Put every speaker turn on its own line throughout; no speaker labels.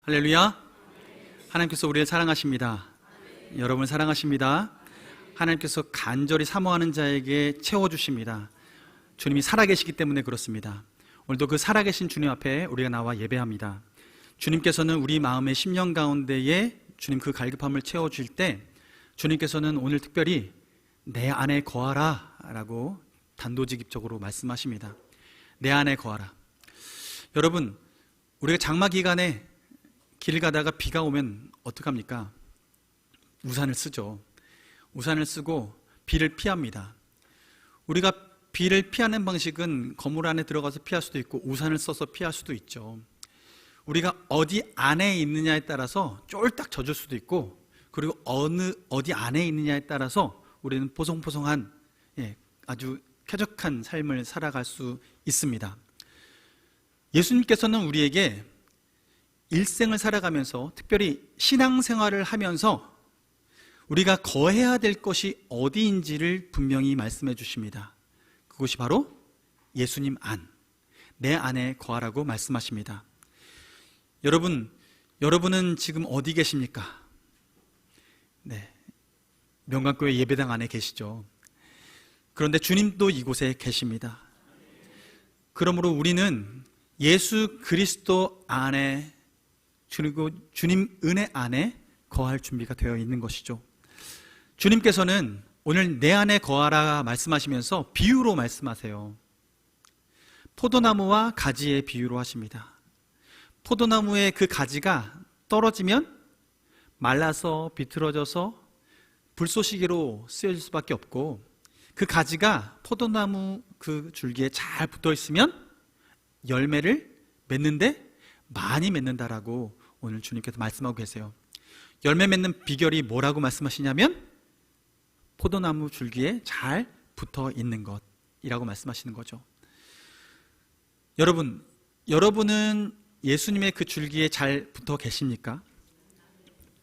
할렐루야. 하나님께서 우리를 사랑하십니다. 여러분을 사랑하십니다. 하나님께서 간절히 사모하는 자에게 채워주십니다. 주님이 살아계시기 때문에 그렇습니다. 오늘도 그 살아계신 주님 앞에 우리가 나와 예배합니다. 주님께서는 우리 마음의 심령 가운데에 주님 그 갈급함을 채워줄 때 주님께서는 오늘 특별히 내 안에 거하라 라고 단도직입적으로 말씀하십니다. 내 안에 거하라. 여러분, 우리가 장마 기간에 길 가다가 비가 오면 어떡합니까? 우산을 쓰죠. 우산을 쓰고 비를 피합니다. 우리가 비를 피하는 방식은 건물 안에 들어가서 피할 수도 있고 우산을 써서 피할 수도 있죠. 우리가 어디 안에 있느냐에 따라서 쫄딱 젖을 수도 있고, 그리고 어디 안에 있느냐에 따라서 우리는 보송보송한 아주 쾌적한 삶을 살아갈 수 있습니다. 예수님께서는 우리에게 일생을 살아가면서, 특별히 신앙생활을 하면서 우리가 거해야 될 것이 어디인지를 분명히 말씀해 주십니다. 그것이 바로 예수님 안, 내 안에 거하라고 말씀하십니다. 여러분은 지금 어디 계십니까? 네, 명강교회 예배당 안에 계시죠. 그런데 주님도 이곳에 계십니다. 그러므로 우리는 예수 그리스도 안에, 그리고 주님 은혜 안에 거할 준비가 되어 있는 것이죠. 주님께서는 오늘 내 안에 거하라 말씀하시면서 비유로 말씀하세요. 포도나무와 가지의 비유로 하십니다. 포도나무의 그 가지가 떨어지면 말라서 비틀어져서 불쏘시개로 쓰여질 수밖에 없고, 그 가지가 포도나무 그 줄기에 잘 붙어 있으면 열매를 맺는데 많이 맺는다라고 오늘 주님께서 말씀하고 계세요. 열매 맺는 비결이 뭐라고 말씀하시냐면 포도나무 줄기에 잘 붙어 있는 것이라고 말씀하시는 거죠. 여러분은 예수님의 그 줄기에 잘 붙어 계십니까?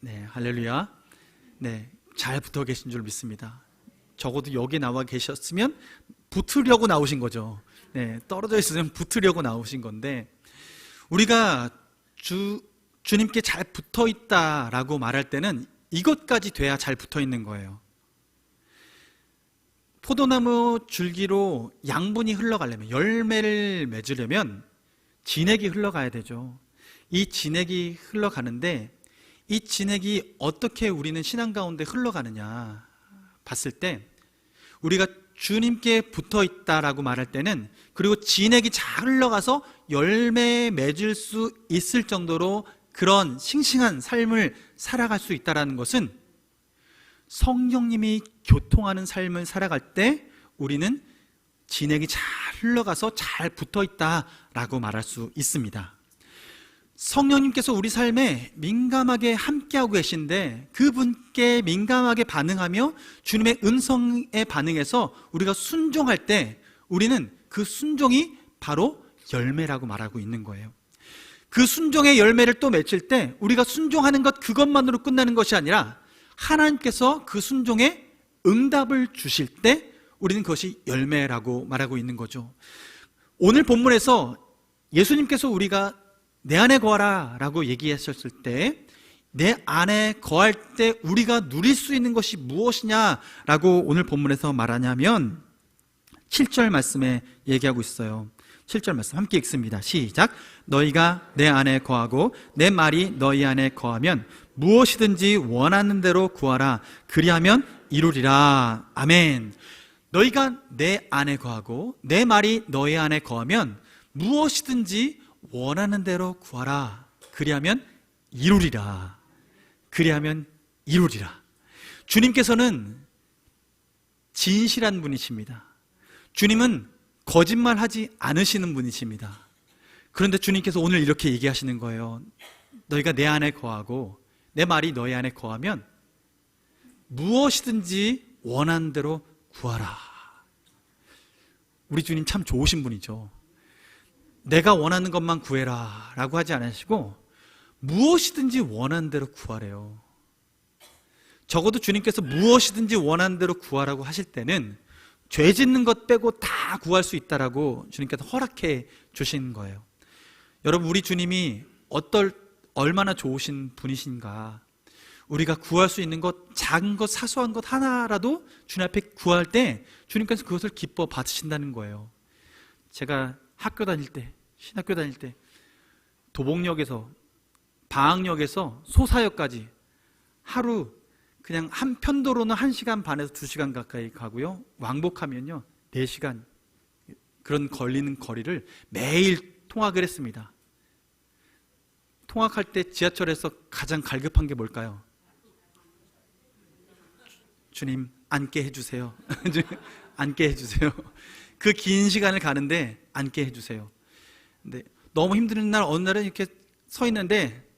네, 할렐루야. 네, 잘 붙어 계신 줄 믿습니다. 적어도 여기 나와 계셨으면 붙으려고 나오신 거죠. 네, 떨어져 있으면 붙으려고 나오신 건데, 우리가 주님께 잘 붙어 있다라고 말할 때는 이것까지 돼야 잘 붙어 있는 거예요. 포도나무 줄기로 양분이 흘러가려면, 열매를 맺으려면 진액이 흘러가야 되죠. 이 진액이 흘러가는데, 이 진액이 어떻게 우리는 신앙 가운데 흘러가느냐 봤을 때, 우리가 주님께 붙어 있다라고 말할 때는, 그리고 진액이 잘 흘러가서 열매 맺을 수 있을 정도로 그런 싱싱한 삶을 살아갈 수 있다는 것은, 성령님이 교통하는 삶을 살아갈 때 우리는 진액이 잘 흘러가서 잘 붙어 있다라고 말할 수 있습니다. 성령님께서 우리 삶에 민감하게 함께하고 계신데, 그분께 민감하게 반응하며 주님의 음성에 반응해서 우리가 순종할 때 우리는 그 순종이 바로 열매라고 말하고 있는 거예요. 그 순종의 열매를 또 맺을 때 우리가 순종하는 것 그것만으로 끝나는 것이 아니라 하나님께서 그 순종에 응답을 주실 때 우리는 그것이 열매라고 말하고 있는 거죠. 오늘 본문에서 예수님께서 우리가 내 안에 거하라 라고 얘기하셨을 때, 내 안에 거할 때 우리가 누릴 수 있는 것이 무엇이냐라고 오늘 본문에서 말하냐면 7절 말씀에 얘기하고 있어요. 7절 말씀 함께 읽습니다. 시작. 너희가 내 안에 거하고 내 말이 너희 안에 거하면 무엇이든지 원하는 대로 구하라. 그리하면 이루리라. 아멘. 너희가 내 안에 거하고 내 말이 너희 안에 거하면 무엇이든지 원하는 대로 구하라. 그리하면 이루리라. 그리하면 이루리라. 주님께서는 진실한 분이십니다. 주님은 거짓말하지 않으시는 분이십니다. 그런데 주님께서 오늘 이렇게 얘기하시는 거예요. 너희가 내 안에 거하고 내 말이 너희 안에 거하면 무엇이든지 원하는 대로 구하라. 우리 주님 참 좋으신 분이죠. 내가 원하는 것만 구해라 라고 하지 않으시고 무엇이든지 원하는 대로 구하래요. 적어도 주님께서 무엇이든지 원하는 대로 구하라고 하실 때는 죄 짓는 것 빼고 다 구할 수 있다라고 주님께서 허락해 주신 거예요. 여러분, 우리 주님이 얼마나 좋으신 분이신가. 우리가 구할 수 있는 것, 작은 것, 사소한 것 하나라도 주님 앞에 구할 때 주님께서 그것을 기뻐 받으신다는 거예요. 제가 학교 다닐 때, 신학교 다닐 때 도봉역에서, 방학역에서 소사역까지 하루 그냥 한 편도로는 1시간 반에서 2시간 가까이 가고요, 왕복하면요 4시간, 그런 걸리는 거리를 매일 통학을 했습니다. 통학할 때 지하철에서 가장 갈급한 게 뭘까요? 주님 앉게 해주세요. 앉게 해주세요. 그 긴 시간을 가는데 앉게 해주세요. 근데 너무 힘든 날, 어느 날은 이렇게 서 있는데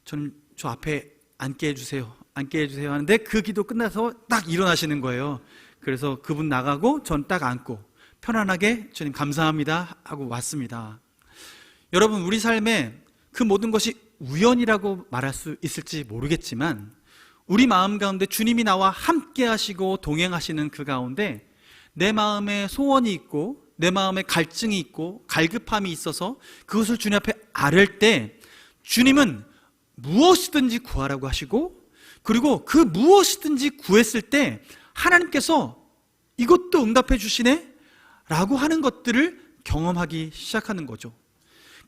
저는 저 앞에 앉게 해주세요, 앉게 해주세요 하는데 그 기도 끝나서 딱 일어나시는 거예요. 그래서 그분 나가고 전 딱 앉고 편안하게 주님 감사합니다 하고 왔습니다. 여러분, 우리 삶에 그 모든 것이 우연이라고 말할 수 있을지 모르겠지만 우리 마음 가운데 주님이 나와 함께 하시고 동행하시는 그 가운데 내 마음에 소원이 있고 내 마음에 갈증이 있고 갈급함이 있어서 그것을 주님 앞에 아뢰을 때 주님은 무엇이든지 구하라고 하시고, 그리고 그 무엇이든지 구했을 때 하나님께서 이것도 응답해 주시네 라고 하는 것들을 경험하기 시작하는 거죠.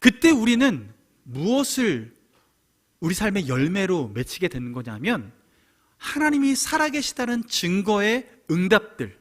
그때 우리는 무엇을 우리 삶의 열매로 맺히게 되는 거냐면 하나님이 살아계시다는 증거의 응답들,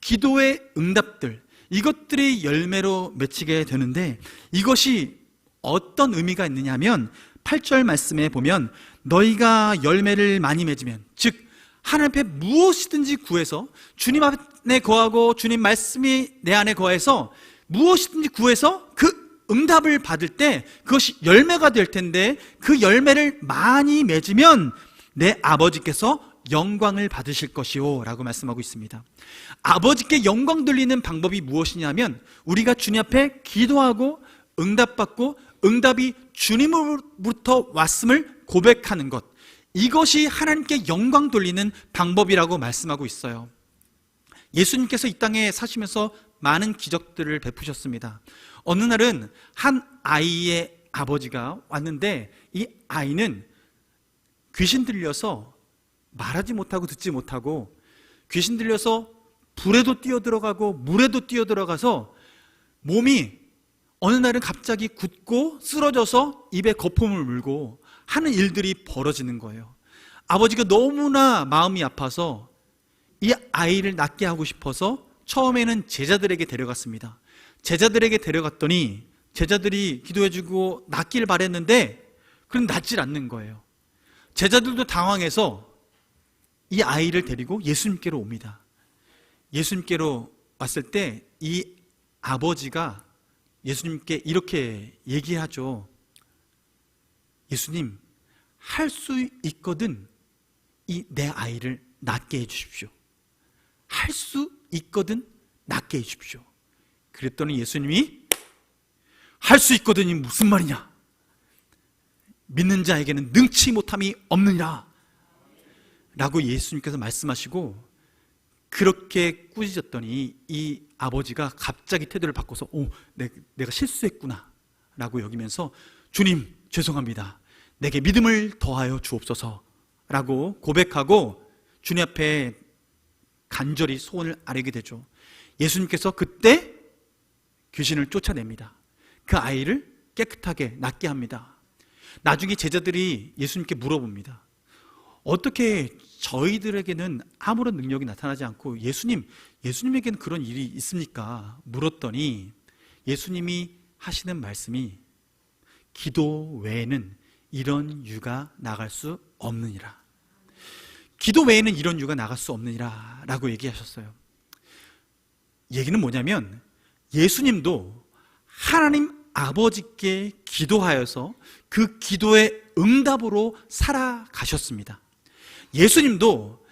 기도의 응답들, 이것들이 열매로 맺히게 되는데, 이것이 어떤 의미가 있느냐면 8절 말씀에 보면 너희가 열매를 많이 맺으면, 즉 하나님 앞에 무엇이든지 구해서 주님 안에 거하고 주님 말씀이 내 안에 거해서 무엇이든지 구해서 그 응답을 받을 때 그것이 열매가 될 텐데, 그 열매를 많이 맺으면 내 아버지께서 영광을 받으실 것이요 라고 말씀하고 있습니다. 아버지께 영광 돌리는 방법이 무엇이냐면 우리가 주님 앞에 기도하고 응답받고 응답이 주님으로부터 왔음을 고백하는 것, 이것이 하나님께 영광 돌리는 방법이라고 말씀하고 있어요. 예수님께서 이 땅에 사시면서 많은 기적들을 베푸셨습니다. 어느 날은 한 아이의 아버지가 왔는데 이 아이는 귀신 들려서 말하지 못하고 듣지 못하고, 귀신 들려서 불에도 뛰어들어가고 물에도 뛰어들어가서 몸이 어느 날은 갑자기 굳고 쓰러져서 입에 거품을 물고 하는 일들이 벌어지는 거예요. 아버지가 너무나 마음이 아파서 이 아이를 낫게 하고 싶어서 처음에는 제자들에게 데려갔습니다. 제자들에게 데려갔더니 제자들이 기도해주고 낫길 바랬는데 그럼 낫질 않는 거예요. 제자들도 당황해서 이 아이를 데리고 예수님께로 옵니다. 예수님께로 왔을 때 이 아버지가 예수님께 이렇게 얘기하죠. 예수님, 할 수 있거든 이 내 아이를 낫게 해주십시오. 할 수 있거든 낫게 해주십시오. 그랬더니 예수님이 할 수 있거든이 무슨 말이냐, 믿는 자에게는 능치 못함이 없느니라 라고 예수님께서 말씀하시고, 그렇게 꾸짖었더니 이 아버지가 갑자기 태도를 바꿔서 내가 실수했구나 라고 여기면서 주님 죄송합니다, 내게 믿음을 더하여 주옵소서 라고 고백하고 주님 앞에 간절히 소원을 아뢰게 되죠. 예수님께서 그때 귀신을 쫓아냅니다. 그 아이를 깨끗하게 낫게 합니다. 나중에 제자들이 예수님께 물어봅니다. 어떻게 저희들에게는 아무런 능력이 나타나지 않고 예수님에게는 그런 일이 있습니까? 물었더니 예수님이 하시는 말씀이 기도 외에는 이런 유가 나갈 수 없느니라. 기도 외에는 이런 유가 나갈 수 없느니라 라고 얘기하셨어요. 얘기는 뭐냐면 예수님도 하나님 아버지께 기도하여서 그 기도의 응답으로 살아가셨습니다. 예수님도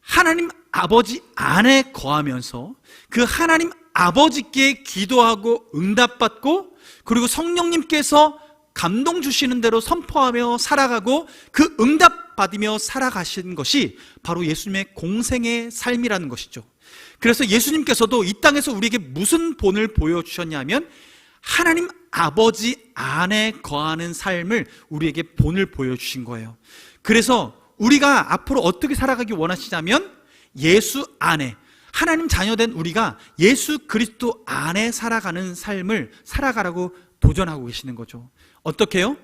하나님 아버지 안에 거하면서 그 하나님 아버지께 기도하고 응답받고, 그리고 성령님께서 감동 주시는 대로 선포하며 살아가고 그 응답 받으며 살아가신 것이 바로 예수님의 공생의 삶이라는 것이죠. 그래서 예수님께서도 이 땅에서 우리에게 무슨 본을 보여주셨냐면 하나님 아버지 안에 거하는 삶을 우리에게 본을 보여주신 거예요. 그래서 우리가 앞으로 어떻게 살아가기 원하시냐면 예수 안에, 하나님 자녀된 우리가 예수 그리스도 안에 살아가는 삶을 살아가라고 도전하고 계시는 거죠. 어떻게요?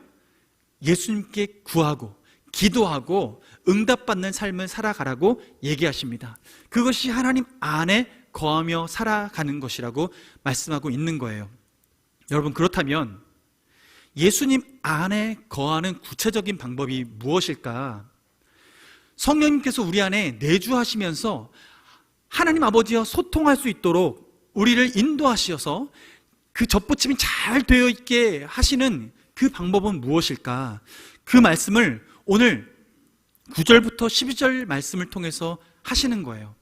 예수님께 구하고 기도하고 응답받는 삶을 살아가라고 얘기하십니다. 그것이 하나님 안에 거하며 살아가는 것이라고 말씀하고 있는 거예요. 여러분, 그렇다면 예수님 안에 거하는 구체적인 방법이 무엇일까? 성령님께서 우리 안에 내주하시면서 하나님 아버지와 소통할 수 있도록 우리를 인도하시어서 그 접붙임이 잘 되어 있게 하시는 그 방법은 무엇일까? 그 말씀을 오늘 9절부터 12절 말씀을 통해서 하시는 거예요.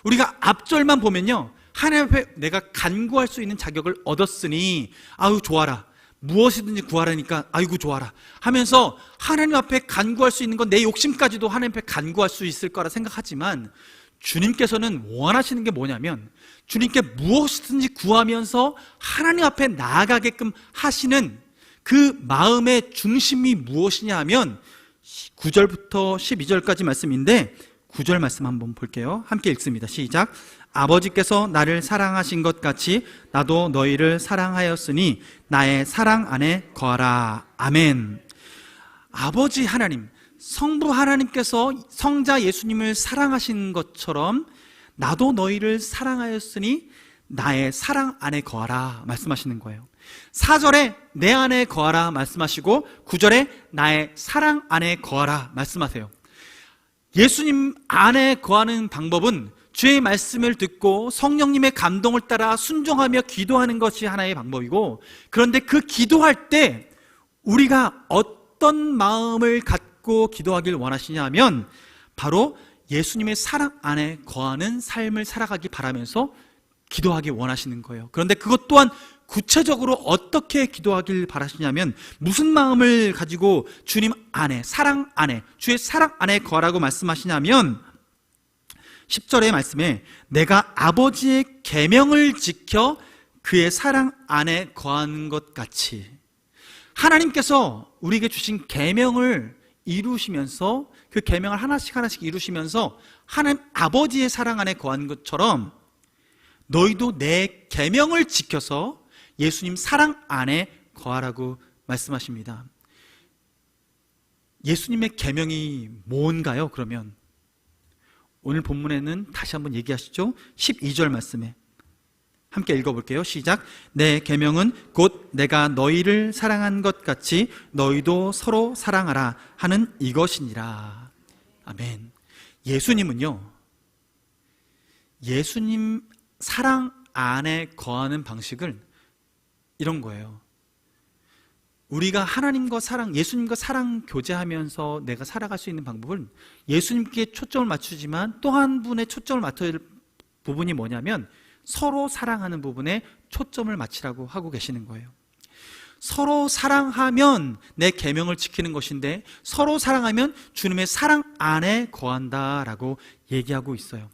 우리가 앞절만 보면요, 하나님 앞에 내가 간구할 수 있는 자격을 얻었으니 아유 좋아라, 무엇이든지 구하라니까 아이고 좋아라 하면서 하나님 앞에 간구할 수 있는 건 내 욕심까지도 하나님 앞에 간구할 수 있을 거라 생각하지만, 주님께서는 원하시는 게 뭐냐면 주님께 무엇이든지 구하면서 하나님 앞에 나아가게끔 하시는 그 마음의 중심이 무엇이냐 하면 9절부터 12절까지 말씀인데, 9절 말씀 한번 볼게요. 함께 읽습니다. 시작. 아버지께서 나를 사랑하신 것 같이 나도 너희를 사랑하였으니 나의 사랑 안에 거하라. 아멘. 아버지 하나님, 성부 하나님께서 성자 예수님을 사랑하신 것처럼 나도 너희를 사랑하였으니 나의 사랑 안에 거하라 말씀하시는 거예요. 4절에 내 안에 거하라 말씀하시고 9절에 나의 사랑 안에 거하라 말씀하세요. 예수님 안에 거하는 방법은 주의 말씀을 듣고 성령님의 감동을 따라 순종하며 기도하는 것이 하나의 방법이고, 그런데 그 기도할 때 우리가 어떤 마음을 갖고 기도하길 원하시냐 하면 바로 예수님의 사랑 안에 거하는 삶을 살아가기 바라면서 기도하기 원하시는 거예요. 그런데 그것 또한 구체적으로 어떻게 기도하길 바라시냐면, 무슨 마음을 가지고 주님 안에, 사랑 안에, 주의 사랑 안에 거하라고 말씀하시냐면 10절의 말씀에 내가 아버지의 계명을 지켜 그의 사랑 안에 거하는 것 같이, 하나님께서 우리에게 주신 계명을 이루시면서 그 계명을 하나씩 하나씩 이루시면서 하나님 아버지의 사랑 안에 거하는 것처럼 너희도 내 계명을 지켜서 예수님 사랑 안에 거하라고 말씀하십니다. 예수님의 계명이 뭔가요? 그러면 오늘 본문에는 다시 한번 얘기하시죠. 12절 말씀에 함께 읽어볼게요. 시작. 내 계명은 곧 내가 너희를 사랑한 것 같이 너희도 서로 사랑하라 하는 이것이니라. 아멘. 예수님은요, 예수님 사랑 안에 거하는 방식은 이런 거예요. 우리가 하나님과 사랑, 예수님과 사랑 교제하면서 내가 살아갈 수 있는 방법은 예수님께 초점을 맞추지만 또 한 분의 초점을 맞춰야 될 부분이 뭐냐면 서로 사랑하는 부분에 초점을 맞추라고 하고 계시는 거예요. 서로 사랑하면 내 계명을 지키는 것인데, 서로 사랑하면 주님의 사랑 안에 거한다라고 얘기하고 있어요.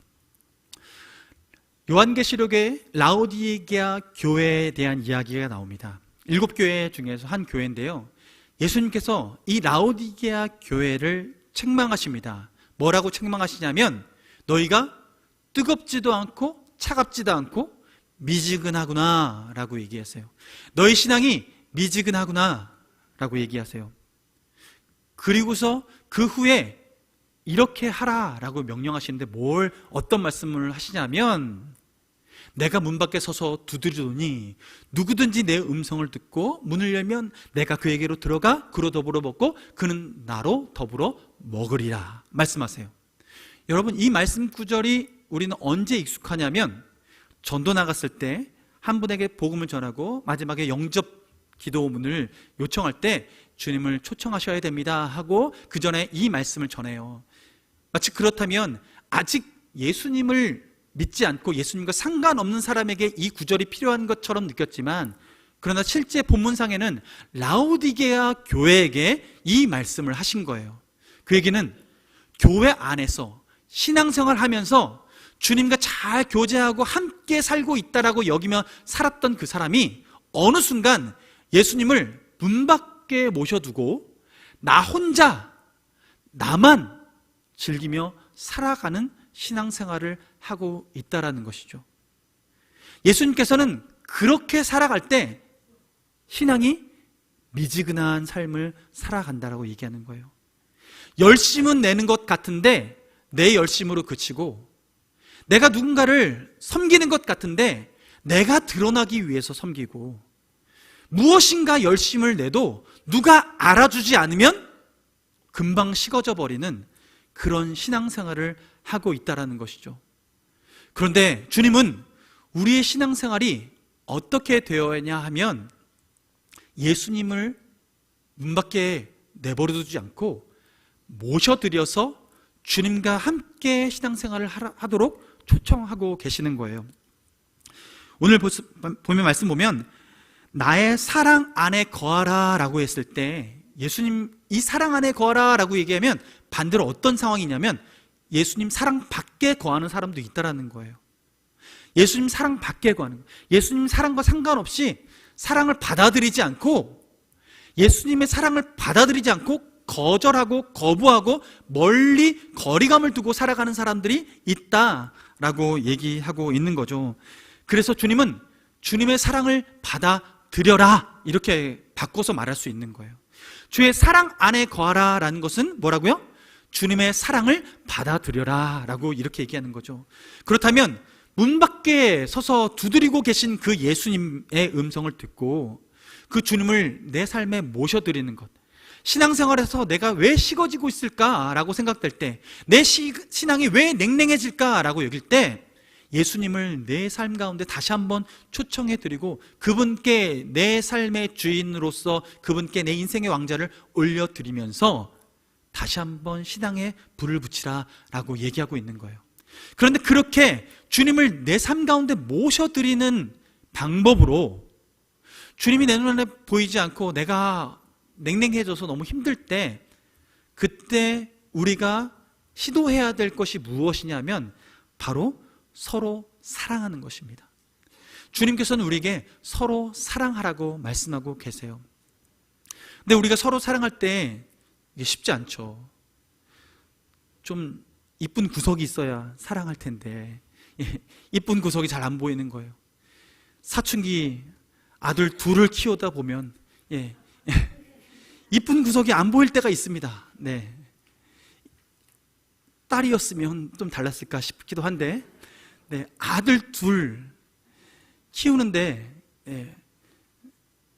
요한계시록에 라오디게아 교회에 대한 이야기가 나옵니다. 7교회 중에서 한 교회인데요, 예수님께서 이 라오디게아 교회를 책망하십니다. 뭐라고 책망하시냐면 너희가 뜨겁지도 않고 차갑지도 않고 미지근하구나 라고 얘기하세요. 너희 신앙이 미지근하구나 라고 얘기하세요. 그리고서 그 후에 이렇게 하라 라고 명령하시는데 어떤 말씀을 하시냐면, 내가 문 밖에 서서 두드리더니 누구든지 내 음성을 듣고 문을 열면 내가 그에게로 들어가 그로 더불어 먹고 그는 나로 더불어 먹으리라 말씀하세요. 여러분, 이 말씀 구절이 우리는 언제 익숙하냐면 전도 나갔을 때 한 분에게 복음을 전하고 마지막에 영접 기도문을 요청할 때 주님을 초청하셔야 됩니다 하고 그 전에 이 말씀을 전해요. 마치 그렇다면 아직 예수님을 믿지 않고 예수님과 상관없는 사람에게 이 구절이 필요한 것처럼 느꼈지만, 그러나 실제 본문상에는 라오디게아 교회에게 이 말씀을 하신 거예요. 그 얘기는 교회 안에서 신앙생활 하면서 주님과 잘 교제하고 함께 살고 있다라고 여기며 살았던 그 사람이 어느 순간 예수님을 문 밖에 모셔두고 나 혼자, 나만 즐기며 살아가는 신앙생활을 하고 있다라는 것이죠. 예수님께서는 그렇게 살아갈 때 신앙이 미지근한 삶을 살아간다라고 얘기하는 거예요. 열심은 내는 것 같은데 내 열심으로 그치고, 내가 누군가를 섬기는 것 같은데 내가 드러나기 위해서 섬기고, 무엇인가 열심을 내도 누가 알아주지 않으면 금방 식어져 버리는 그런 신앙생활을 하고 있다는 것이죠. 그런데 주님은 우리의 신앙생활이 어떻게 되어야 하면 예수님을 문 밖에 내버려두지 않고 모셔드려서 주님과 함께 신앙생활을 하도록 초청하고 계시는 거예요. 오늘 보면 말씀 보면 나의 사랑 안에 거하라 라고 했을 때, 예수님 이 사랑 안에 거하라 라고 얘기하면 반대로 어떤 상황이냐면 예수님 사랑 밖에 거하는 사람도 있다라는 거예요. 예수님 사랑 밖에 거하는 거예요. 예수님 사랑과 상관없이 사랑을 받아들이지 않고, 예수님의 사랑을 받아들이지 않고 거절하고 거부하고 멀리 거리감을 두고 살아가는 사람들이 있다라고 얘기하고 있는 거죠. 그래서 주님은 주님의 사랑을 받아들여라 이렇게 바꿔서 말할 수 있는 거예요. 주의 사랑 안에 거하라 라는 것은 뭐라고요? 주님의 사랑을 받아들여라 라고 이렇게 얘기하는 거죠. 그렇다면 문 밖에 서서 두드리고 계신 그 예수님의 음성을 듣고 그 주님을 내 삶에 모셔드리는 것, 신앙생활에서 내가 왜 식어지고 있을까라고 생각될 때, 내 신앙이 왜 냉랭해질까라고 여길 때 예수님을 내 삶 가운데 다시 한번 초청해드리고 그분께 내 삶의 주인으로서 그분께 내 인생의 왕자를 올려드리면서 다시 한번 신앙에 불을 붙이라 라고 얘기하고 있는 거예요. 그런데 그렇게 주님을 내 삶 가운데 모셔드리는 방법으로, 주님이 내 눈에 보이지 않고 내가 냉랭해져서 너무 힘들 때, 그때 우리가 시도해야 될 것이 무엇이냐면 바로 서로 사랑하는 것입니다. 주님께서는 우리에게 서로 사랑하라고 말씀하고 계세요. 근데 우리가 서로 사랑할 때 이게 쉽지 않죠. 좀 이쁜 구석이 있어야 사랑할 텐데 이쁜 구석이 잘 안 보이는 거예요. 사춘기 아들 둘을 키우다 보면 이쁜 구석이 안 보일 때가 있습니다. 네. 딸이었으면 좀 달랐을까 싶기도 한데, 네, 아들 둘 키우는데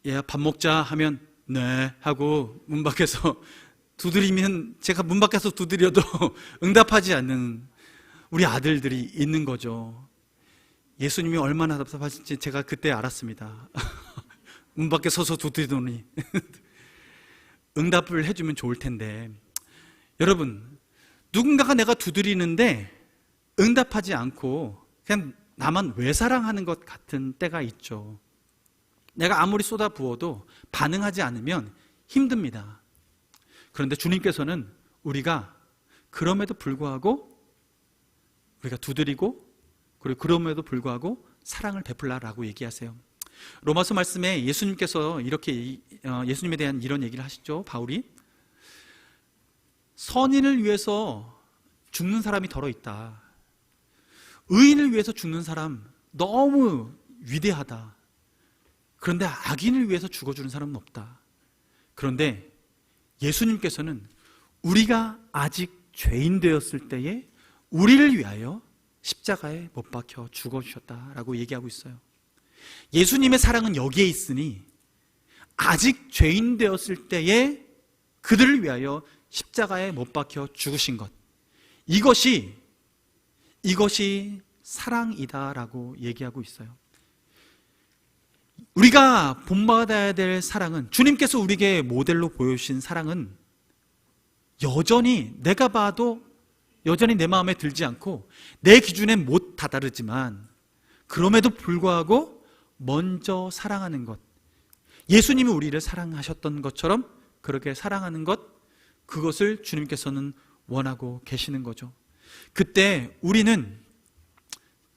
얘야 밥 먹자 하면 네 하고 문 밖에서 두드리면, 제가 문 밖에서 두드려도 응답하지 않는 우리 아들들이 있는 거죠. 예수님이 얼마나 답답하실지 제가 그때 알았습니다. 문 밖에 서서 두드리더니 응답을 해주면 좋을 텐데, 여러분, 누군가가 내가 두드리는데 응답하지 않고 그냥 나만 외사랑하는 것 같은 때가 있죠. 내가 아무리 쏟아부어도 반응하지 않으면 힘듭니다. 그런데 주님께서는 우리가 그럼에도 불구하고 우리가 두드리고, 그리고 그럼에도 불구하고 사랑을 베풀라라고 얘기하세요. 로마서 말씀에 예수님께서 이렇게 예수님에 대한 이런 얘기를 하시죠. 바울이 선인을 위해서 죽는 사람이 덜어 있다. 의인을 위해서 죽는 사람 너무 위대하다. 그런데 악인을 위해서 죽어주는 사람은 없다. 그런데 예수님께서는 우리가 아직 죄인 되었을 때에 우리를 위하여 십자가에 못 박혀 죽어주셨다라고 얘기하고 있어요. 예수님의 사랑은 여기에 있으니 아직 죄인 되었을 때에 그들을 위하여 십자가에 못 박혀 죽으신 것, 이것이 사랑이다라고 얘기하고 있어요. 우리가 본받아야 될 사랑은, 주님께서 우리에게 모델로 보여주신 사랑은 여전히 내가 봐도 여전히 내 마음에 들지 않고 내 기준엔 못 다다르지만 그럼에도 불구하고 먼저 사랑하는 것, 예수님이 우리를 사랑하셨던 것처럼 그렇게 사랑하는 것, 그것을 주님께서는 원하고 계시는 거죠. 그때 우리는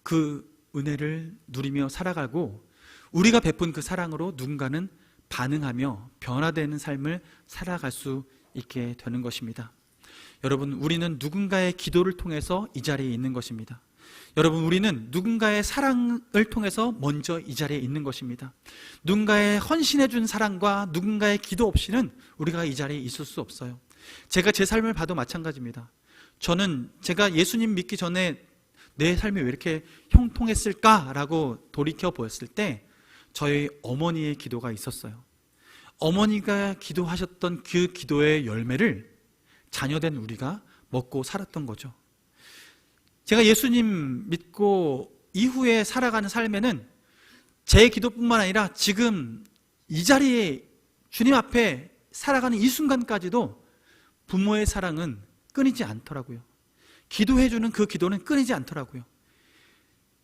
그 은혜를 누리며 살아가고 우리가 베푼 그 사랑으로 누군가는 반응하며 변화되는 삶을 살아갈 수 있게 되는 것입니다. 여러분, 우리는 누군가의 기도를 통해서 이 자리에 있는 것입니다. 여러분, 우리는 누군가의 사랑을 통해서 먼저 이 자리에 있는 것입니다. 누군가의 헌신해 준 사랑과 누군가의 기도 없이는 우리가 이 자리에 있을 수 없어요. 제가 제 삶을 봐도 마찬가지입니다. 저는 제가 예수님 믿기 전에 내 삶이 왜 이렇게 형통했을까라고 돌이켜 보았을 때 저희 어머니의 기도가 있었어요. 어머니가 기도하셨던 그 기도의 열매를 자녀된 우리가 먹고 살았던 거죠. 제가 예수님 믿고 이후에 살아가는 삶에는 제 기도뿐만 아니라 지금 이 자리에 주님 앞에 살아가는 이 순간까지도 부모의 사랑은 끊이지 않더라고요. 기도해주는 그 기도는 끊이지 않더라고요.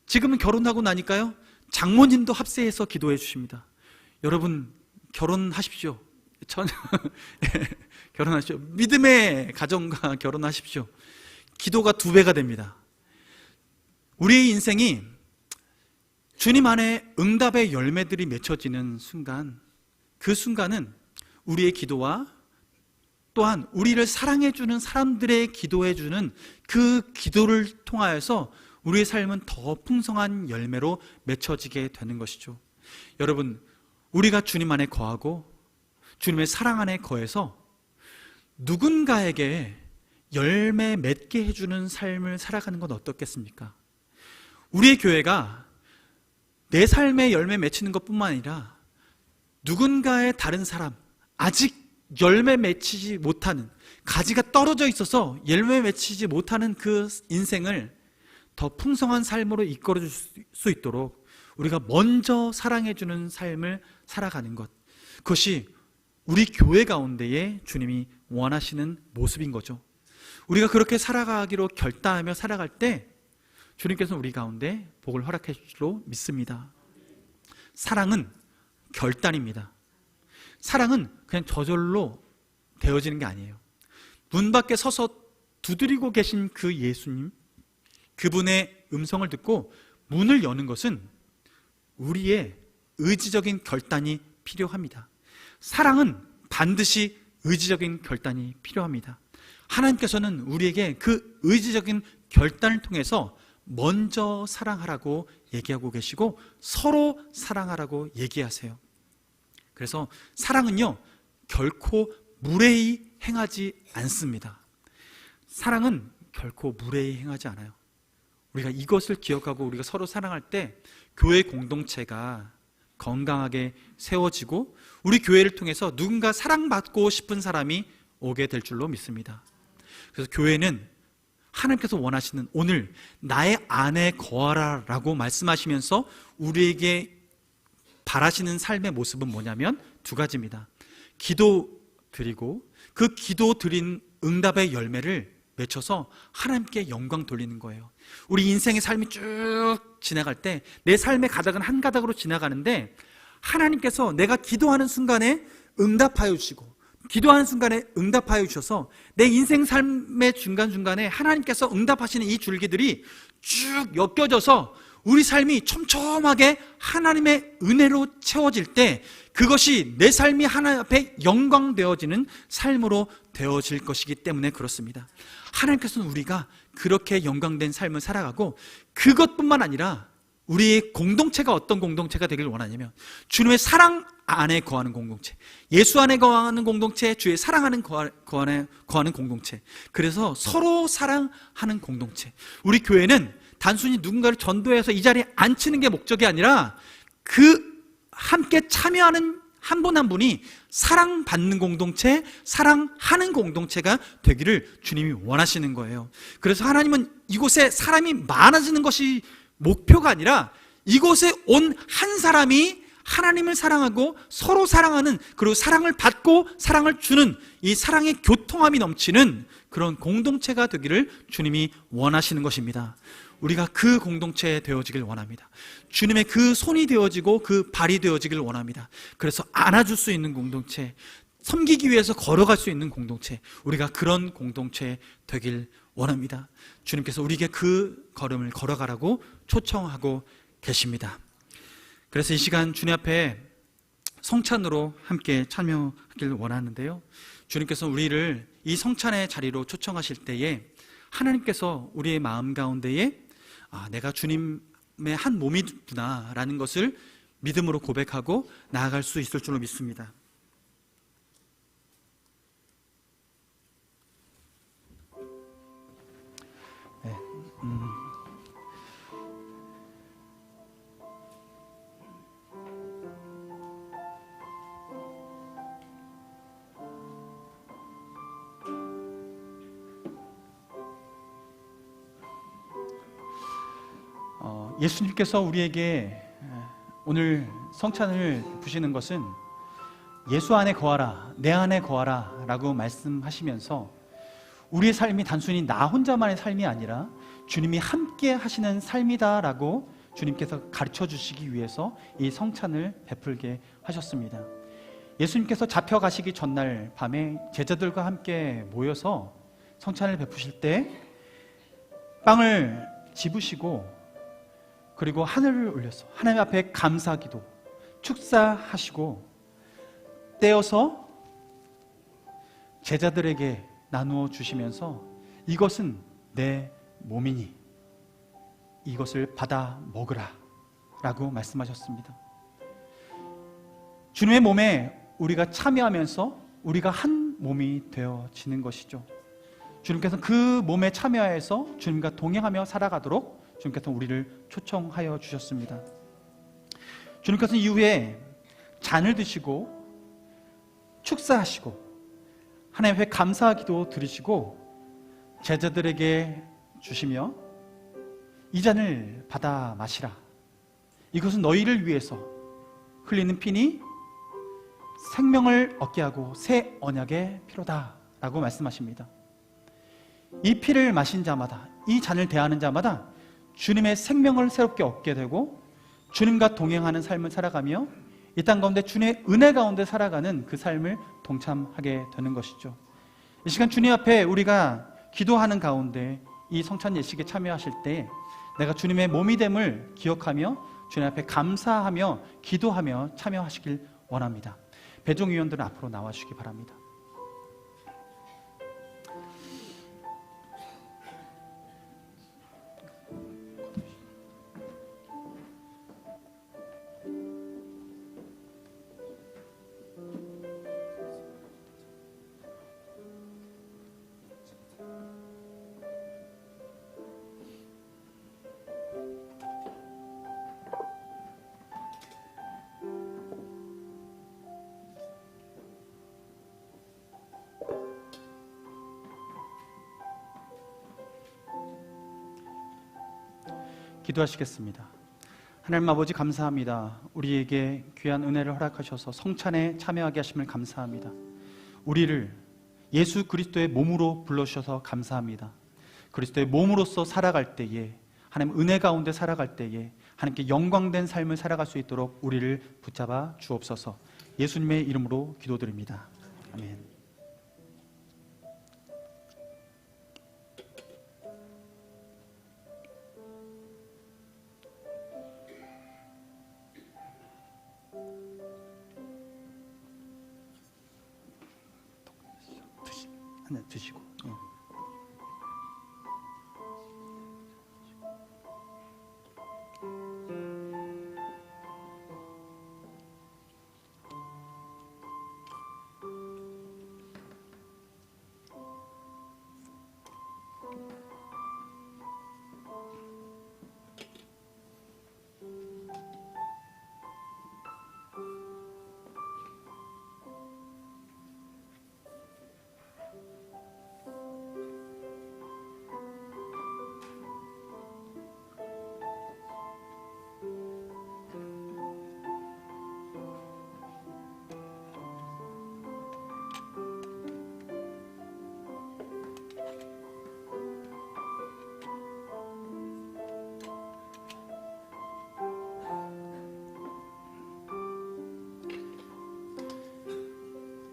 지금은 결혼하고 나니까요, 장모님도 합세해서 기도해 주십니다. 여러분, 결혼하십시오. 결혼하십시오. 믿음의 가정과 결혼하십시오. 기도가 2배가 됩니다. 우리의 인생이 주님 안에 응답의 열매들이 맺혀지는 순간, 그 순간은 우리의 기도와 또한 우리를 사랑해주는 사람들의 기도해주는 그 기도를 통하여서 우리의 삶은 더 풍성한 열매로 맺혀지게 되는 것이죠. 여러분, 우리가 주님 안에 거하고 주님의 사랑 안에 거해서 누군가에게 열매 맺게 해주는 삶을 살아가는 건 어떻겠습니까? 우리의 교회가 내 삶에 열매 맺히는 것뿐만 아니라 누군가의 다른 사람, 아직 열매 맺히지 못하는, 가지가 떨어져 있어서 열매 맺히지 못하는 그 인생을 더 풍성한 삶으로 이끌어줄 수 있도록 우리가 먼저 사랑해주는 삶을 살아가는 것, 그것이 우리 교회 가운데에 주님이 원하시는 모습인 거죠. 우리가 그렇게 살아가기로 결단하며 살아갈 때 주님께서 우리 가운데 복을 허락해 주실 줄로 믿습니다. 사랑은 결단입니다. 사랑은 그냥 저절로 되어지는 게 아니에요. 문 밖에 서서 두드리고 계신 그 예수님, 그분의 음성을 듣고 문을 여는 것은 우리의 의지적인 결단이 필요합니다. 사랑은 반드시 의지적인 결단이 필요합니다. 하나님께서는 우리에게 그 의지적인 결단을 통해서 먼저 사랑하라고 얘기하고 계시고 서로 사랑하라고 얘기하세요. 그래서 사랑은요, 결코 무례히 행하지 않습니다. 사랑은 결코 무례히 행하지 않아요. 우리가 이것을 기억하고 우리가 서로 사랑할 때 교회 공동체가 건강하게 세워지고 우리 교회를 통해서 누군가 사랑받고 싶은 사람이 오게 될 줄로 믿습니다. 그래서 교회는 하나님께서 원하시는 오늘 나의 안에 거하라 라고 말씀하시면서 우리에게 바라시는 삶의 모습은 뭐냐면 2가지입니다. 기도 드리고 그 기도 드린 응답의 열매를 맺혀서 하나님께 영광 돌리는 거예요. 우리 인생의 삶이 쭉 지나갈 때 내 삶의 가닥은 한 가닥으로 지나가는데 하나님께서 내가 기도하는 순간에 응답하여 주시고 기도하는 순간에 응답하여 주셔서 내 인생 삶의 중간중간에 하나님께서 응답하시는 이 줄기들이 쭉 엮여져서 우리 삶이 촘촘하게 하나님의 은혜로 채워질 때 그것이 내 삶이 하나님 앞에 영광되어지는 삶으로 되어질 것이기 때문에 그렇습니다. 하나님께서는 우리가 그렇게 영광된 삶을 살아가고 그것뿐만 아니라 우리의 공동체가 어떤 공동체가 되길 원하냐면 주님의 사랑 안에 거하는 공동체, 예수 안에 거하는 공동체, 주의 사랑 안에 거하는 공동체, 그래서 서로 사랑하는 공동체. 우리 교회는 단순히 누군가를 전도해서 이 자리에 앉히는 게 목적이 아니라 그 함께 참여하는 한 분 한 분이 사랑받는 공동체, 사랑하는 공동체가 되기를 주님이 원하시는 거예요. 그래서 하나님은 이곳에 사람이 많아지는 것이 목표가 아니라 이곳에 온 한 사람이 하나님을 사랑하고 서로 사랑하는, 그리고 사랑을 받고 사랑을 주는 이 사랑의 교통함이 넘치는 그런 공동체가 되기를 주님이 원하시는 것입니다. 우리가 그 공동체에 되어지길 원합니다. 주님의 그 손이 되어지고 그 발이 되어지길 원합니다. 그래서 안아줄 수 있는 공동체, 섬기기 위해서 걸어갈 수 있는 공동체, 우리가 그런 공동체 되길 원합니다. 주님께서 우리에게 그 걸음을 걸어가라고 초청하고 계십니다. 그래서 이 시간 주님 앞에 성찬으로 함께 참여하길 원하는데요, 주님께서 우리를 이 성찬의 자리로 초청하실 때에 하나님께서 우리의 마음 가운데에 내가 주님의 한 몸이구나 라는 것을 믿음으로 고백하고 나아갈 수 있을 줄로 믿습니다. 네, 예수님께서 우리에게 오늘 성찬을 베푸시는 것은 예수 안에 거하라, 내 안에 거하라 라고 말씀하시면서 우리의 삶이 단순히 나 혼자만의 삶이 아니라 주님이 함께 하시는 삶이다 라고 주님께서 가르쳐 주시기 위해서 이 성찬을 베풀게 하셨습니다. 예수님께서 잡혀가시기 전날 밤에 제자들과 함께 모여서 성찬을 베푸실 때 빵을 집으시고 그리고 하늘을 올려서 하나님 앞에 감사기도 축사하시고 떼어서 제자들에게 나누어 주시면서 이것은 내 몸이니 이것을 받아 먹으라 라고 말씀하셨습니다. 주님의 몸에 우리가 참여하면서 우리가 한 몸이 되어지는 것이죠. 주님께서는 그 몸에 참여해서 주님과 동행하며 살아가도록 주님께서 우리를 초청하여 주셨습니다. 주님께서는 이후에 잔을 드시고 축사하시고 하나님 앞에 감사기도 드리시고 제자들에게 주시며 이 잔을 받아 마시라. 이것은 너희를 위해서 흘리는 피니 생명을 얻게 하고 새 언약의 피로다 라고 말씀하십니다. 이 피를 마신 자마다, 이 잔을 대하는 자마다 주님의 생명을 새롭게 얻게 되고 주님과 동행하는 삶을 살아가며 이 땅 가운데 주님의 은혜 가운데 살아가는 그 삶을 동참하게 되는 것이죠. 이 시간 주님 앞에 우리가 기도하는 가운데 이 성찬 예식에 참여하실 때 내가 주님의 몸이 됨을 기억하며 주님 앞에 감사하며 기도하며 참여하시길 원합니다. 배종위원들은 앞으로 나와주시기 바랍니다. 기도하시겠습니다. 하나님 아버지 감사합니다. 우리에게 귀한 은혜를 허락하셔서 성찬에 참여하게 하심을 감사합니다. 우리를 예수 그리스도의 몸으로 불러주셔서 감사합니다. 그리스도의 몸으로서 살아갈 때에 하나님 은혜 가운데 살아갈 때에 하나님께 영광된 삶을 살아갈 수 있도록 우리를 붙잡아 주옵소서. 예수님의 이름으로 기도드립니다. 아멘. 하나 드시고.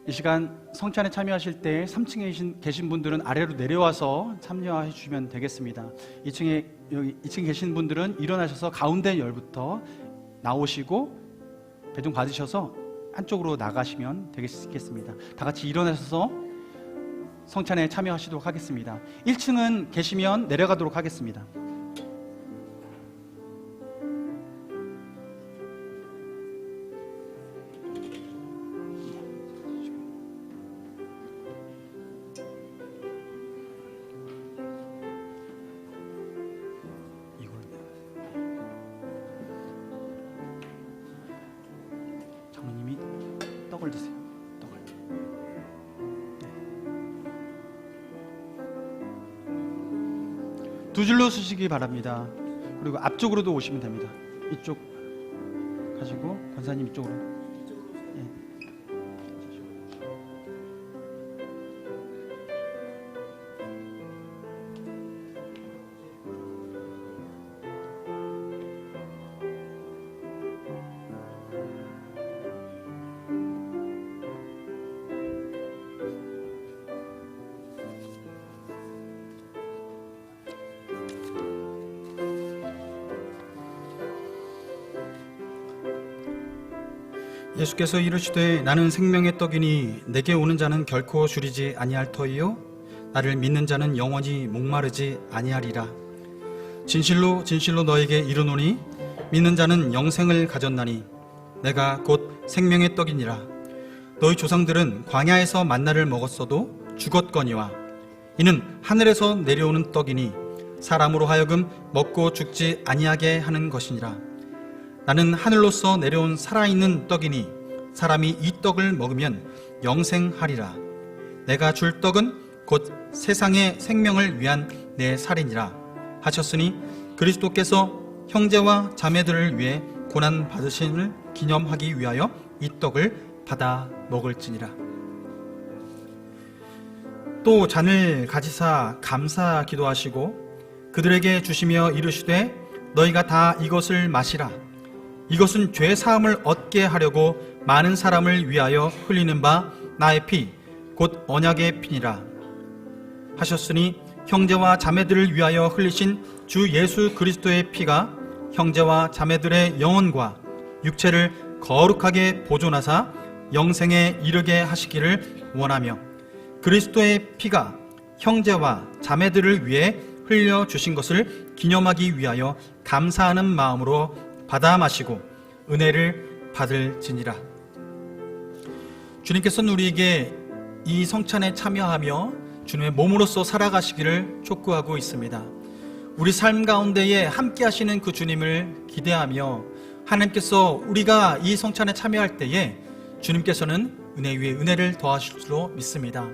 이 시간 성찬에 참여하실 때 3층에 계신 분들은 아래로 내려와서 참여해 주시면 되겠습니다. 2층에 계신 분들은 일어나셔서 가운데 열부터 나오시고 배송 받으셔서 한쪽으로 나가시면 되겠습니다. 다 같이 일어나셔서 성찬에 참여하시도록 하겠습니다. 1층은 계시면 내려가도록 하겠습니다. 장로님이 떡을 드세요. 떡을. 네. 두 줄로 서시기 바랍니다. 그리고 앞쪽으로도 오시면 됩니다. 이쪽 가시고 권사님 이쪽으로. 네. 예수께서 이르시되 나는 생명의 떡이니 내게 오는 자는 결코 줄이지 아니할 터이요 나를 믿는 자는 영원히 목마르지 아니하리라. 진실로 진실로 너에게 이르노니 믿는 자는 영생을 가졌나니 내가 곧 생명의 떡이니라. 너희 조상들은 광야에서 만나를 먹었어도 죽었거니와 이는 하늘에서 내려오는 떡이니 사람으로 하여금 먹고 죽지 아니하게 하는 것이니라. 나는 하늘로서 내려온 살아있는 떡이니 사람이 이 떡을 먹으면 영생하리라. 내가 줄 떡은 곧 세상의 생명을 위한 내 살이니라 하셨으니 그리스도께서 형제와 자매들을 위해 고난 받으심을 기념하기 위하여 이 떡을 받아 먹을지니라. 또 잔을 가지사 감사 기도하시고 그들에게 주시며 이르시되 너희가 다 이것을 마시라. 이것은 죄 사함을 얻게 하려고 많은 사람을 위하여 흘리는 바 나의 피 곧 언약의 피니라 하셨으니 형제와 자매들을 위하여 흘리신 주 예수 그리스도의 피가 형제와 자매들의 영혼과 육체를 거룩하게 보존하사 영생에 이르게 하시기를 원하며 그리스도의 피가 형제와 자매들을 위해 흘려 주신 것을 기념하기 위하여 감사하는 마음으로 받아 마시고 은혜를 받을지니라. 주님께서는 우리에게 이 성찬에 참여하며 주님의 몸으로서 살아가시기를 촉구하고 있습니다. 우리 삶 가운데에 함께 하시는 그 주님을 기대하며 하나님께서 우리가 이 성찬에 참여할 때에 주님께서는 은혜 위에 은혜를 더하실 줄로 믿습니다.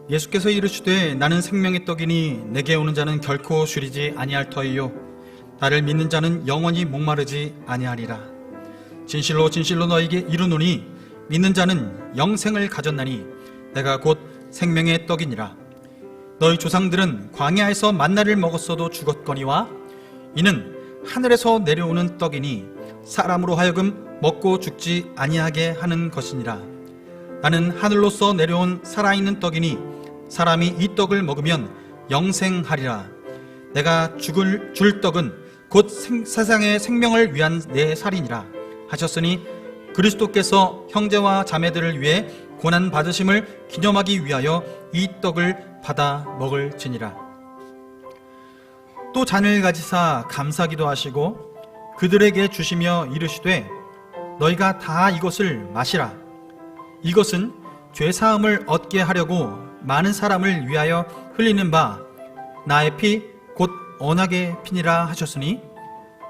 예수께서 이르시되 나는 생명의 떡이니 내게 오는 자는 결코 줄이지 아니할 터이요 나를 믿는 자는 영원히 목마르지 아니하리라. 진실로 진실로 너에게 이르노니 믿는 자는 영생을 가졌나니 내가 곧 생명의 떡이니라. 너희 조상들은 광야에서 만나를 먹었어도 죽었거니와 이는 하늘에서 내려오는 떡이니 사람으로 하여금 먹고 죽지 아니하게 하는 것이니라. 나는 하늘로서 내려온 살아있는 떡이니 사람이 이 떡을 먹으면 영생하리라. 내가 줄 떡은 곧 세상의 생명을 위한 내 살이니라 하셨으니 그리스도께서 형제와 자매들을 위해 고난 받으심을 기념하기 위하여 이 떡을 받아 먹을지니라. 또 잔을 가지사 감사기도 하시고 그들에게 주시며 이르시되 너희가 다 이것을 마시라. 이것은 죄사함을 얻게 하려고 많은 사람을 위하여 흘리는 바 나의 피 곧 언약의 피니라 하셨으니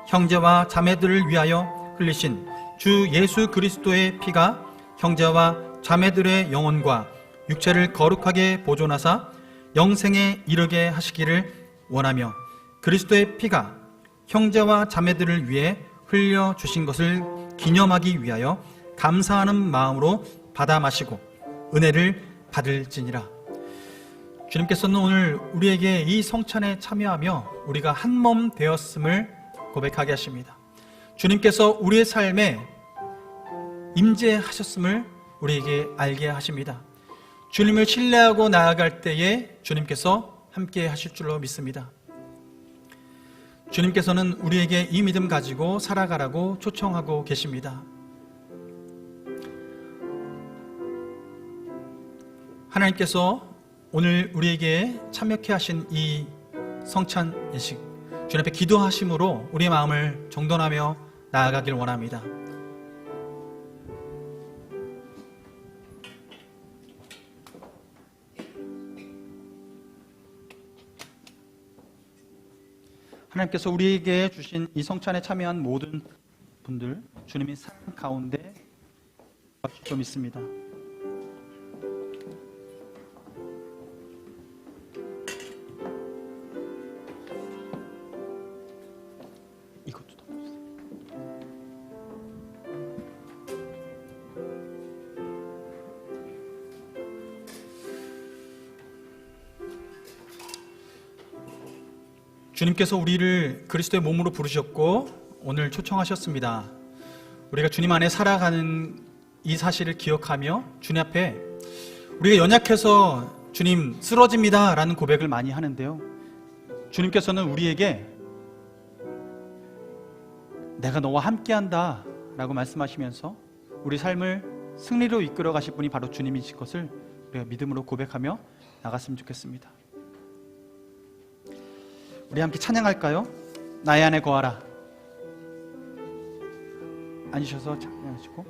형제와 자매들을 위하여 흘리신 주 예수 그리스도의 피가 형제와 자매들의 영혼과 육체를 거룩하게 보존하사 영생에 이르게 하시기를 원하며 그리스도의 피가 형제와 자매들을 위해 흘려 주신 것을 기념하기 위하여 감사하는 마음으로 받아 마시고 은혜를 받을지니라. 주님께서는 오늘 우리에게 이 성찬에 참여하며 우리가 한 몸 되었음을 고백하게 하십니다. 주님께서 우리의 삶에 임재하셨음을 우리에게 알게 하십니다. 주님을 신뢰하고 나아갈 때에 주님께서 함께 하실 줄로 믿습니다. 주님께서는 우리에게 이 믿음 가지고 살아가라고 초청하고 계십니다. 하나님께서 오늘 우리에게 참여케 하신 이 성찬 예식, 주님 앞에 기도하심으로 우리의 마음을 정돈하며 나아가길 원합니다. 하나님께서 우리에게 주신 이 성찬에 참여한 모든 분들, 주님이 삶 가운데 좀 있습니다. 이것도 담아주세요. 주님께서 우리를 그리스도의 몸으로 부르셨고 오늘 초청하셨습니다. 우리가 주님 안에 살아가는 이 사실을 기억하며 주님 앞에 우리가 연약해서 주님 쓰러집니다 라는 고백을 많이 하는데요, 주님께서는 우리에게 내가 너와 함께한다 라고 말씀하시면서 우리 삶을 승리로 이끌어 가실 분이 바로 주님이실 것을 우리가 믿음으로 고백하며 나갔으면 좋겠습니다. 우리 함께 찬양할까요? 나의 안에 거하라. 앉으셔서 찬양하시고.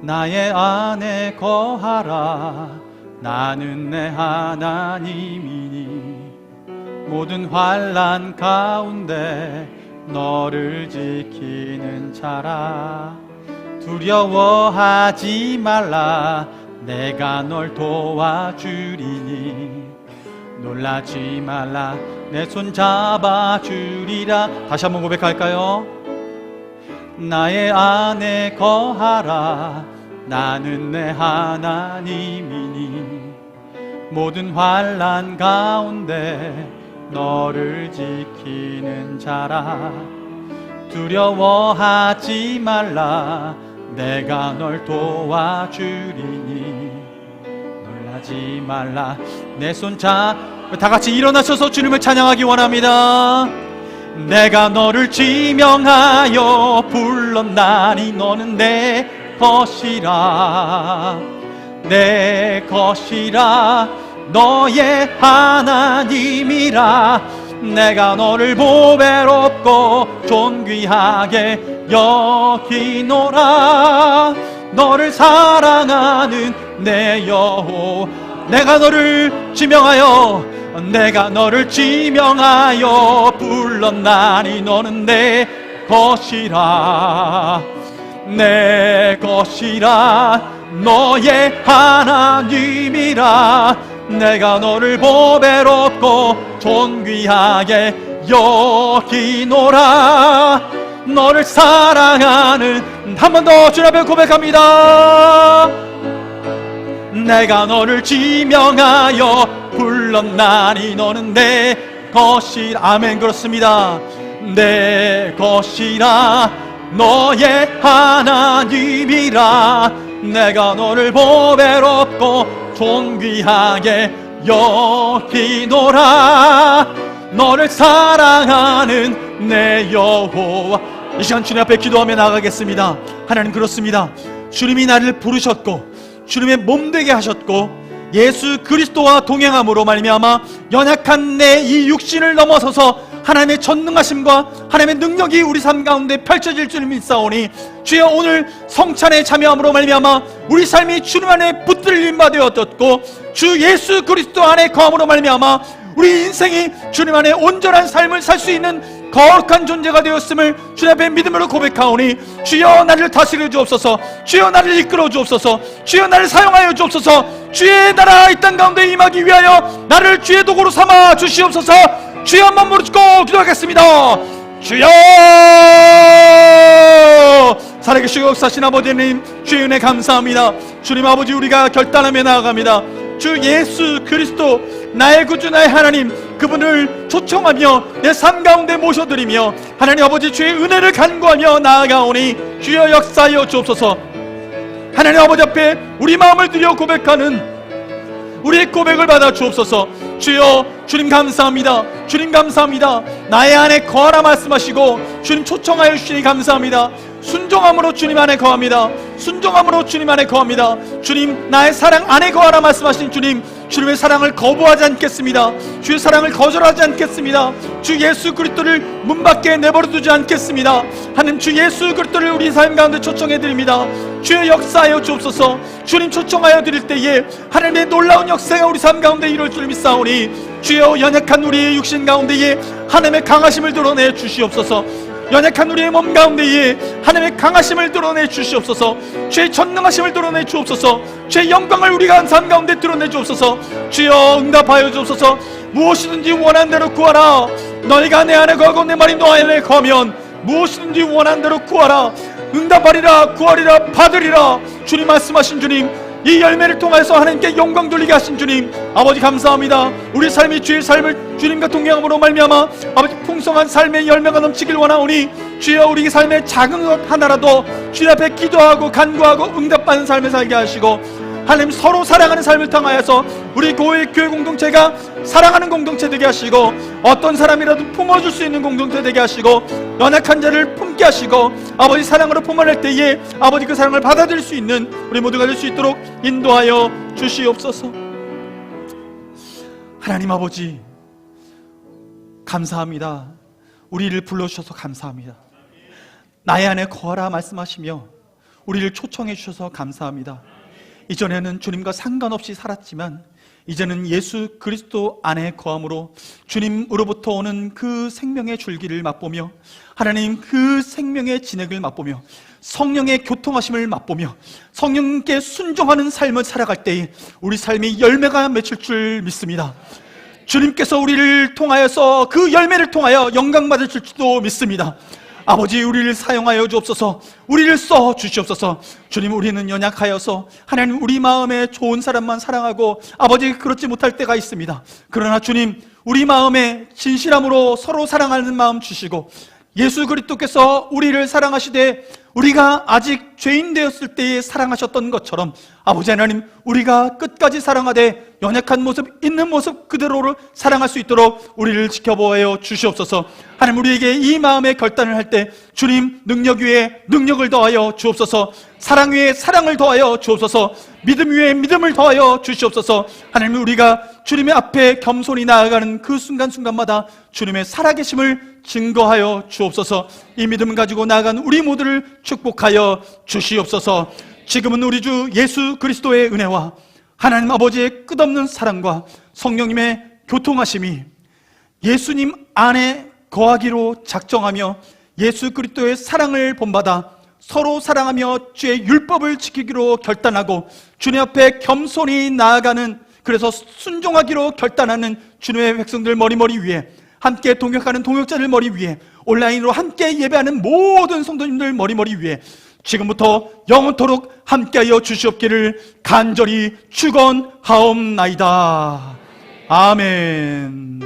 나의 안에 거하라. 나는 내 하나님이니 모든 환난 가운데 너를 지키는 자라. 두려워하지 말라. 내가 널 도와주리니 놀라지 말라. 내 손 잡아주리라. 다시 한번 고백할까요? 나의 안에 거하라. 나는 내 하나님이니 모든 환난 가운데 너를 지키는 자라. 두려워하지 말라. 내가 널 도와주리니 놀라지 말라. 내 손 다 같이 일어나셔서 주님을 찬양하기 원합니다. 내가 너를 지명하여 불렀나니 너는 내 것이라. 내 것이라. 너의 하나님이라. 내가 너를 보배롭고 존귀하게 여기노라. 너를 사랑하는 내 여호와. 내가 너를 지명하여 불렀나니 너는 내 것이라. 내 것이라. 너의 하나님이라. 내가 너를 보배롭고 존귀하게 여기노라. 너를 사랑하는. 한 번 더 주님 앞에 고백합니다. 내가 너를 지명하여 불렀나니 너는 내 것이라. 아멘. 그렇습니다. 내 것이라. 너의 하나님이라. 내가 너를 보배롭고 존귀하게 여기노라. 너를 사랑하는 내 여호와. 이 시간 주님 앞에 기도하며 나가겠습니다. 하나님, 그렇습니다. 주님이 나를 부르셨고 주님의 몸되게 하셨고 예수 그리스도와 동행함으로 말미암아 연약한 내 이 육신을 넘어서서 하나님의 전능하심과 하나님의 능력이 우리 삶 가운데 펼쳐질 줄 믿사오니 주여, 오늘 성찬에 참여함으로 말미암아 우리 삶이 주님 안에 붙들림 바 되었고 주 예수 그리스도 안에 거함으로 말미암아 우리 인생이 주님 안에 온전한 삶을 살 수 있는 거룩한 존재가 되었음을 주님 앞에 믿음으로 고백하오니 주여, 나를 다스려 주옵소서. 주여, 나를 이끌어 주옵소서. 주여, 나를 사용하여 주옵소서. 주의 나라 이 땅 가운데 임하기 위하여 나를 주의 도구로 삼아 주시옵소서. 주여, 한번 무릎 꿇고 기도하겠습니다. 주여, 살아계시고 역사하신 아버지님, 주의 은혜 감사합니다. 주님 아버지, 우리가 결단하며 나아갑니다.
주 예수 그리스도 나의 구주 나의 하나님, 그분을 초청하며 내 삶 가운데 모셔드리며 하나님 아버지 주의 은혜를 간구하며 나아가오니 주여 역사하여 주옵소서. 하나님 아버지 앞에 우리 마음을 드려 고백하는 우리의 고백을 받아 주옵소서. 주여, 주님 감사합니다. 주님 감사합니다. 나의 안에 거하라 말씀하시고 주님 초청하여 주시니 감사합니다. 순종함으로 주님 안에 거합니다. 순종함으로 주님 안에 거합니다. 주님, 나의 사랑 안에 거하라 말씀하신 주님, 주님의 사랑을 거부하지 않겠습니다. 주의 사랑을 거절하지 않겠습니다. 주 예수 그리스도를 문 밖에 내버려 두지 않겠습니다. 하나님, 주 예수 그리스도를 우리 삶 가운데 초청해 드립니다. 주의 역사하여 주옵소서. 주님 초청하여 드릴 때에 하나님의 놀라운 역사가 우리 삶 가운데 이룰 줄 믿사오니 주여, 연약한 우리의 육신 가운데에 하나님의 강하심을 드러내 주시옵소서. 연약한 우리의 몸 가운데에 하나님의 강하심을 드러내 주시옵소서. 주의 전능하심을 드러내 주옵소서. 주의 영광을 우리가 삶 가운데 드러내 주옵소서. 주여, 응답하여 주옵소서. 무엇이든지 원하는 대로 구하라. 너희가 내 안에 거하고 내 말이 너 안에 거하면 무엇이든지 원하는 대로 구하라. 응답하리라, 구하리라, 받으리라. 주님 말씀하신 주님, 이 열매를 통해서 하나님께 영광 돌리게 하신 주님, 아버지 감사합니다. 우리 삶이 주의 삶을 주님과 동행함으로 말미암아 아버지 풍성한 삶의 열매가 넘치길 원하오니 주여, 우리 삶의 작은 것 하나라도 주님 앞에 기도하고 간구하고 응답받는 삶을 살게 하시고 하나님, 서로 사랑하는 삶을 통하여서 우리 교회 공동체가 사랑하는 공동체 되게 하시고 어떤 사람이라도 품어줄 수 있는 공동체 되게 하시고 연약한 자를 품게 하시고 아버지 사랑으로 품어낼 때에 아버지 그 사랑을 받아들일 수 있는 우리 모두가 될 수 있도록 인도하여 주시옵소서. 하나님 아버지 감사합니다. 우리를 불러주셔서 감사합니다. 나의 안에 거하라 말씀하시며 우리를 초청해 주셔서 감사합니다. 이전에는 주님과 상관없이 살았지만 이제는 예수 그리스도 안에 거함으로 주님으로부터 오는 그 생명의 줄기를 맛보며 하나님, 그 생명의 진액을 맛보며 성령의 교통하심을 맛보며 성령께 순종하는 삶을 살아갈 때에 우리 삶이 열매가 맺힐 줄 믿습니다. 주님께서 우리를 통하여서 그 열매를 통하여 영광 받을 줄도 믿습니다. 아버지, 우리를 사용하여 주옵소서. 우리를 써 주시옵소서. 주님, 우리는 연약하여서 하나님, 우리 마음에 좋은 사람만 사랑하고 아버지 그렇지 못할 때가 있습니다. 그러나 주님, 우리 마음에 진실함으로 서로 사랑하는 마음 주시고 예수 그리스도께서 우리를 사랑하시되 우리가 아직 죄인 되었을 때에 사랑하셨던 것처럼 아버지 하나님, 우리가 끝까지 사랑하되 연약한 모습, 있는 모습 그대로를 사랑할 수 있도록 우리를 지켜보아 주시옵소서. 하나님, 우리에게 이 마음의 결단을 할 때 주님, 능력 위에 능력을 더하여 주옵소서. 사랑 위에 사랑을 더하여 주옵소서. 믿음 위에 믿음을 더하여 주시옵소서. 하나님, 우리가 주님의 앞에 겸손히 나아가는 그 순간순간마다 주님의 살아계심을 증거하여 주옵소서. 이 믿음을 가지고 나아간 우리 모두를 축복하여 주시옵소서. 지금은 우리 주 예수 그리스도의 은혜와 하나님 아버지의 끝없는 사랑과 성령님의 교통하심이 예수님 안에 거하기로 작정하며 예수 그리스도의 사랑을 본받아 서로 사랑하며 주의 율법을 지키기로 결단하고 주님 앞에 겸손히 나아가는, 그래서 순종하기로 결단하는 주님의 백성들 머리 위에, 함께 동역하는 동역자들 머리 위에, 온라인으로 함께 예배하는 모든 성도님들 머리 위에 지금부터 영원토록 함께하여 주시옵기를 간절히 축원하옵나이다. 아멘.